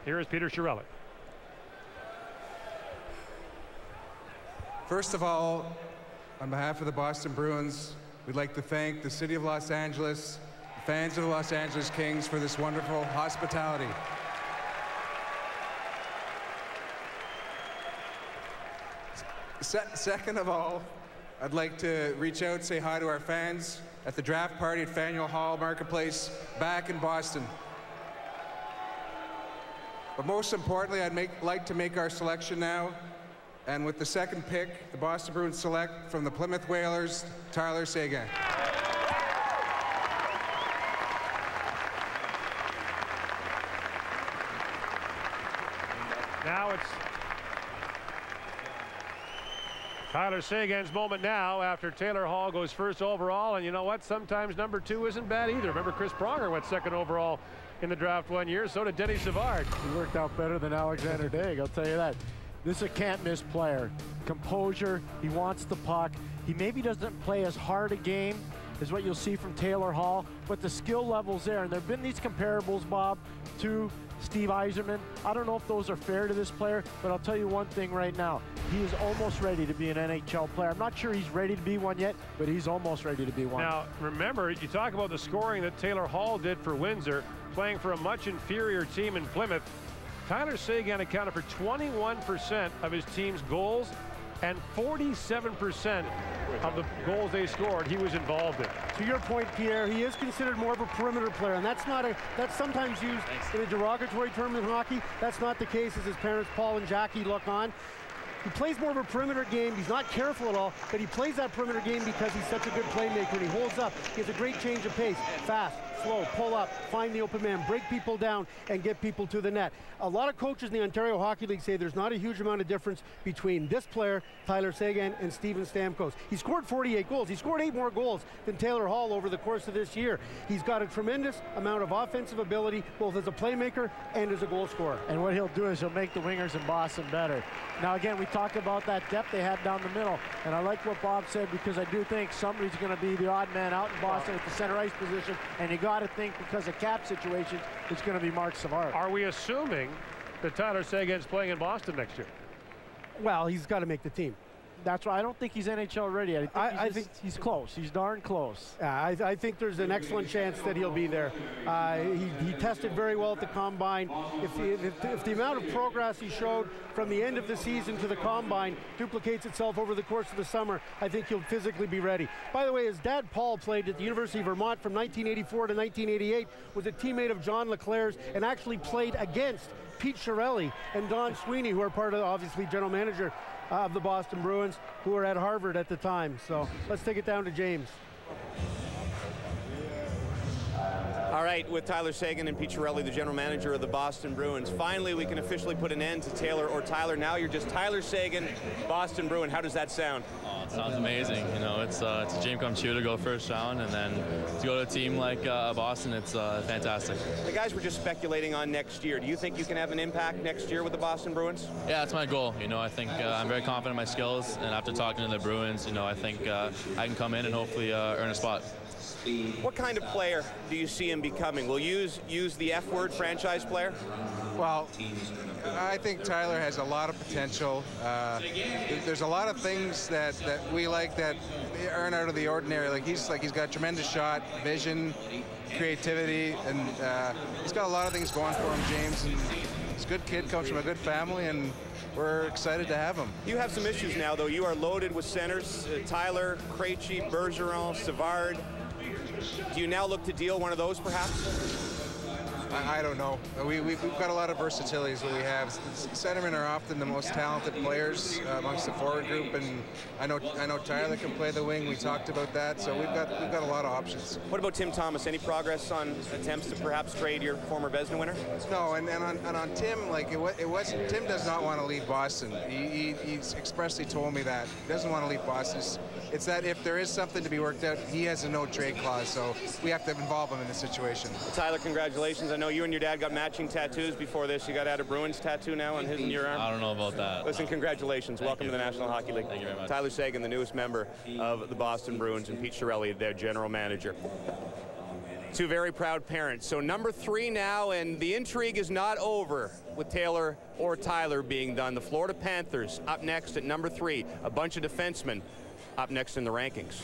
Here is Peter Chiarelli. First of all, on behalf of the Boston Bruins, we'd like to thank the City of Los Angeles, the fans of the Los Angeles Kings for this wonderful hospitality. Second of all, I'd like to reach out and say hi to our fans at the draft party at Faneuil Hall Marketplace back in Boston. But most importantly, I'd like to make our selection now. And with the second pick, the Boston Bruins select from the Plymouth Whalers, Tyler Seguin. Now it's Tyler Seguin's moment now after Taylor Hall goes first overall. And you know what? Sometimes number 2 isn't bad either. Remember, Chris Pronger went second overall in the draft one year. So did Denny Savard. He worked out better than Alexander Daig, I'll tell you that. This is a can't-miss player. Composure, he wants the puck. He maybe doesn't play as hard a game as what you'll see from Taylor Hall, but the skill level's there. And there have been these comparables, Bob, to Steve Yzerman. I don't know if those are fair to this player, but I'll tell you one thing right now. He is almost ready to be an NHL player. I'm not sure he's ready to be one yet, but he's almost ready to be one. Now, remember, you talk about the scoring that Taylor Hall did for Windsor, playing for a much inferior team in Plymouth. Tyler Seguin accounted for 21% of his team's goals, and 47% of the goals they scored he was involved in. To your point, Pierre, he is considered more of a perimeter player, and that's sometimes used in a derogatory term in hockey. That's not the case as his parents Paul and Jackie look on. He plays more of a perimeter game. He's not careful at all, but he plays that perimeter game because he's such a good playmaker, and he holds up. He has a great change of pace, fast, slow, pull up, find the open man, break people down, and get people to the net. A lot of coaches in the Ontario Hockey League say there's not a huge amount of difference between this player, Tyler Seguin, and Steven Stamkos. He scored 48 goals. He scored 8 more goals than Taylor Hall over the course of this year. He's got a tremendous amount of offensive ability, both as a playmaker and as a goal scorer. And what he'll do is he'll make the wingers in Boston better. Now, again, we talk about that depth they had down the middle, and I like what Bob said because I do think somebody's going to be the odd man out in Boston at the center ice position, and you got to think because of cap situation, it's going to be Mark Savard. Are we assuming that Tyler Seguin's playing in Boston next year? Well, he's got to make the team. That's right. I don't think he's NHL ready. I think he's close. He's darn close. I think there's an excellent chance that he'll be there. He tested very well at the Combine. If the amount of progress he showed from the end of the season to the Combine duplicates itself over the course of the summer, I think he'll physically be ready. By the way, his dad, Paul, played at the University of Vermont from 1984 to 1988, was a teammate of John LeClair's, and actually played against Pete Chiarelli and Don Sweeney, who are part of, obviously, general manager of the Boston Bruins, who were at Harvard at the time. So let's take it down to James. All right, with Tyler Seguin and Pete Chiarelli, the general manager of the Boston Bruins, finally we can officially put an end to Taylor or Tyler. Now you're just Tyler Seguin, Boston Bruin. How does that sound? Oh, it sounds amazing. You know, it's a dream come true to go first round, and then to go to a team like Boston, it's fantastic. The guys were just speculating on next year. Do you think you can have an impact next year with the Boston Bruins? Yeah, that's my goal. You know, I think I'm very confident in my skills, and after talking to the Bruins, you know, I think I can come in and hopefully earn a spot. What kind of player do you see him becoming? Will you use the F word, franchise player? Well, I think Tyler has a lot of potential. There's a lot of things that we like that aren't out of the ordinary. Like he's got tremendous shot, vision, creativity, and he's got a lot of things going for him, James. And he's a good kid, comes from a good family, and we're excited to have him. You have some issues now, though. You are loaded with centers. Tyler, Krejci, Bergeron, Savard. Do you now look to deal one of those, perhaps? I don't know. We've got a lot of versatility is what we have. Centermen are often the most talented players amongst the forward group, and I know Tyler can play the wing. We talked about that, so we've got a lot of options. What about Tim Thomas? Any progress on attempts to perhaps trade your former Vezina winner? No, and on Tim, like it wasn't. Tim does not want to leave Boston. He's expressly told me that he doesn't want to leave Boston. It's that if there is something to be worked out, he has a no trade clause, so we have to involve him in the situation. Tyler, congratulations. I know you and your dad got matching tattoos before this. You got out a Bruins tattoo now on his and your arm. I don't know about that. Listen, congratulations. Welcome to the National Hockey League. Thank you very much. Tyler Seguin, the newest member of the Boston Bruins, and Pete Chiarelli, their general manager. Two very proud parents. So number 3 now, and the intrigue is not over with Taylor or Tyler being done. The Florida Panthers up next at number 3. A bunch of defensemen up next in the rankings.